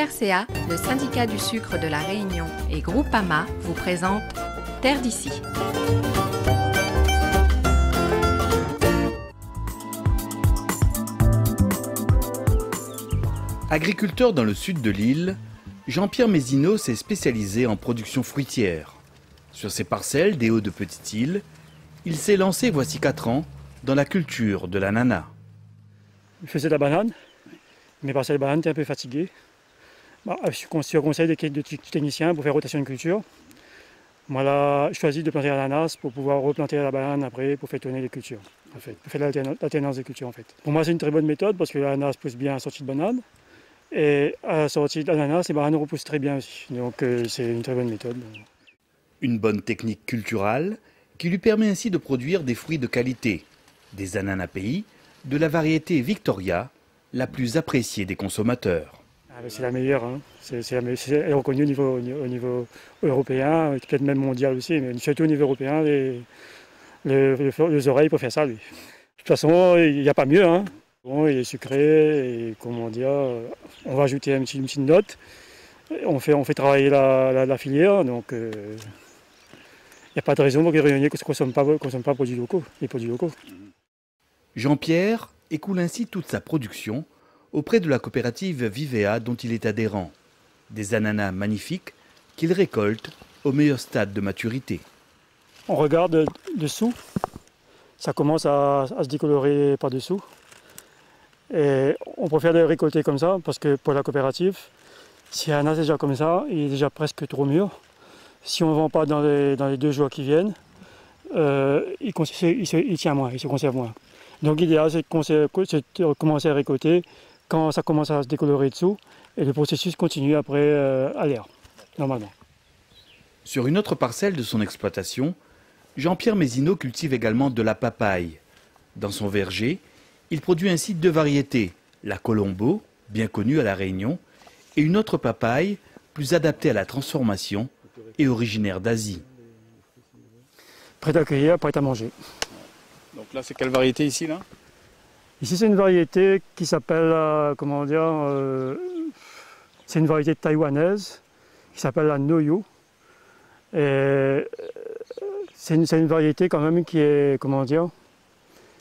FRCA, le syndicat du sucre de la Réunion et Groupama vous présentent Terre d'ici. Agriculteur dans le sud de l'île, Jean-Pierre Mézineau s'est spécialisé en production fruitière. Sur ses parcelles des Hauts de Petite-Île, il s'est lancé voici 4 ans dans la culture de l'ananas. Je faisais de la banane. Mes parcelles de banane étaient un peu fatiguées. Je suis conseil des techniciens pour faire rotation de culture. Moi, là, je choisis de planter l'ananas pour pouvoir replanter la banane après pour faire tourner les cultures. En fait, pour faire l'alternance des cultures. En fait. Pour moi, c'est une très bonne méthode parce que l'ananas pousse bien à la sortie de banane. Et à la sortie de l'ananas, les bananes repoussent très bien aussi. Donc, c'est une très bonne méthode. Une bonne technique culturale qui lui permet ainsi de produire des fruits de qualité, des ananas pays, de la variété Victoria, la plus appréciée des consommateurs. C'est la meilleure, hein. Elle est reconnue au niveau européen, peut-être même mondial aussi, mais surtout au niveau européen, les oreilles pour faire ça, lui. De toute façon, il n'y a pas mieux, hein. Bon, il est sucré, et comment dire, on va ajouter une petite note, on fait travailler la filière, donc il n'y a pas de raison pour que les Réunionnais ne consomment pas les produits locaux. Jean-Pierre écoule ainsi toute sa production auprès de la coopérative Vivea dont il est adhérent. Des ananas magnifiques qu'il récolte au meilleur stade de maturité. On regarde dessous, ça commence à se décolorer par-dessous. Et on préfère les récolter comme ça parce que pour la coopérative, si un ananas est déjà comme ça, il est déjà presque trop mûr. Si on ne vend pas dans les 2 jours qui viennent, il tient moins, il se conserve moins. Donc l'idéal, c'est de commencer à récolter quand ça commence à se décolorer dessous et le processus continue après à l'air, normalement. Sur une autre parcelle de son exploitation, Jean-Pierre Mézineau cultive également de la papaye. Dans son verger, il produit ainsi 2 variétés, la Colombo, bien connue à La Réunion, et une autre papaye plus adaptée à la transformation et originaire d'Asie. Prête à cueillir, prête à manger. Donc là, c'est quelle variété ici, là? Ici, c'est une variété qui s'appelle, c'est une variété taïwanaise qui s'appelle la Noyu. Et c'est une variété quand même qui est,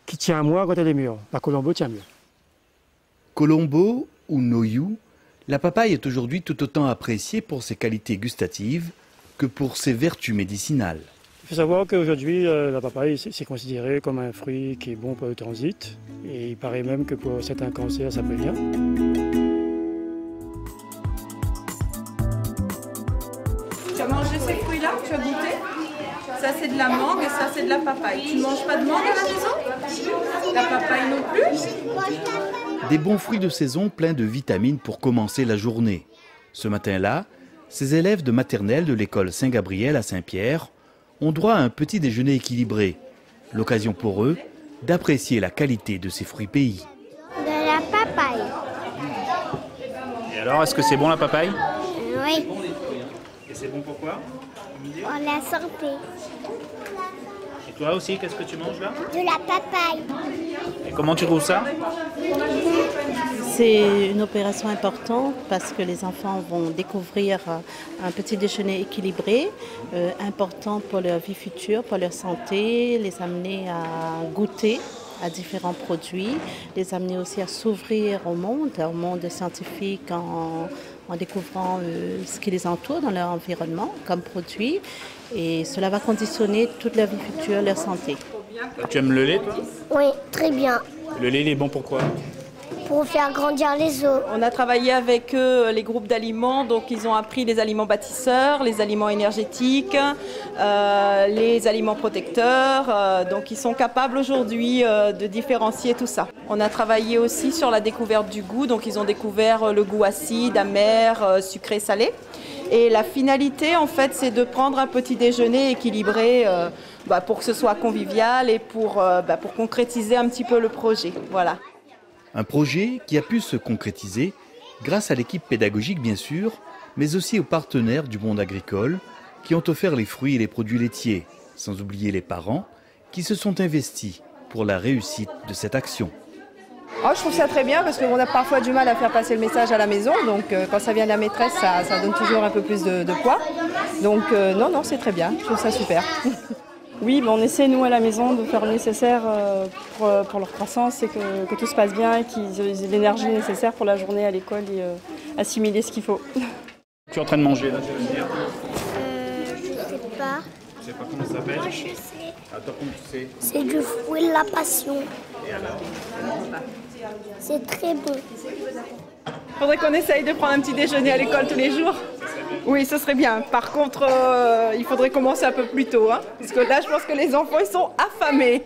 qui tient moins quand elle est mûre. La Colombo tient mieux. Colombo ou Noyu, la papaye est aujourd'hui tout autant appréciée pour ses qualités gustatives que pour ses vertus médicinales. Il faut savoir qu'aujourd'hui, la papaye, c'est considéré comme un fruit qui est bon pour le transit. Et il paraît même que pour certains cancers, ça prévient. Tu as mangé ces fruits-là? Tu as goûté? Ça, c'est de la mangue et ça, c'est de la papaye. Tu ne manges pas de mangue à la maison? La papaye non plus? Des bons fruits de saison pleins de vitamines pour commencer la journée. Ce matin-là, ces élèves de maternelle de l'école Saint-Gabriel à Saint-Pierre ont droit à un petit déjeuner équilibré. L'occasion pour eux d'apprécier la qualité de ces fruits pays. De la papaye. Et alors, est-ce que c'est bon la papaye? Oui, Et c'est bon pourquoi? pour la santé. Et toi aussi, qu'est-ce que tu manges là? De la papaye. Et comment tu trouves ça? C'est une opération importante parce que les enfants vont découvrir un petit déjeuner équilibré, important pour leur vie future, pour leur santé, les amener à goûter à différents produits, les amener aussi à s'ouvrir au monde scientifique en découvrant ce qui les entoure dans leur environnement comme produit. Et cela va conditionner toute leur vie future, leur santé. Tu aimes le lait, toi? Oui, très bien. Le lait, il est bon pourquoi? Pour faire grandir les os. On a travaillé avec eux les groupes d'aliments, donc ils ont appris les aliments bâtisseurs, les aliments énergétiques, les aliments protecteurs, donc ils sont capables aujourd'hui de différencier tout ça. On a travaillé aussi sur la découverte du goût, donc ils ont découvert le goût acide, amer, sucré, salé. Et la finalité, en fait, c'est de prendre un petit déjeuner équilibré pour que ce soit convivial et pour concrétiser un petit peu le projet. Voilà. Un projet qui a pu se concrétiser grâce à l'équipe pédagogique bien sûr, mais aussi aux partenaires du monde agricole qui ont offert les fruits et les produits laitiers, sans oublier les parents qui se sont investis pour la réussite de cette action. Oh, je trouve ça très bien parce qu'on a parfois du mal à faire passer le message à la maison. Donc quand ça vient de la maîtresse, ça donne toujours un peu plus de poids. Donc non, c'est très bien. Je trouve ça super. Oui, on essaie, nous, à la maison, de faire le nécessaire pour leur croissance et que tout se passe bien et qu'ils aient l'énergie nécessaire pour la journée à l'école et assimiler ce qu'il faut. Tu es en train de manger là, tu veux me dire? Je sais pas. Je sais pas comment ça s'appelle. Moi, je sais. Attends, comment tu sais? C'est du fruit de la passion. Et alors? C'est très bon. Il faudrait qu'on essaye de prendre un petit déjeuner à l'école tous les jours. Oui, ce serait bien. Par contre, il faudrait commencer un peu plus tôt. Parce que là, je pense que les enfants, ils sont affamés.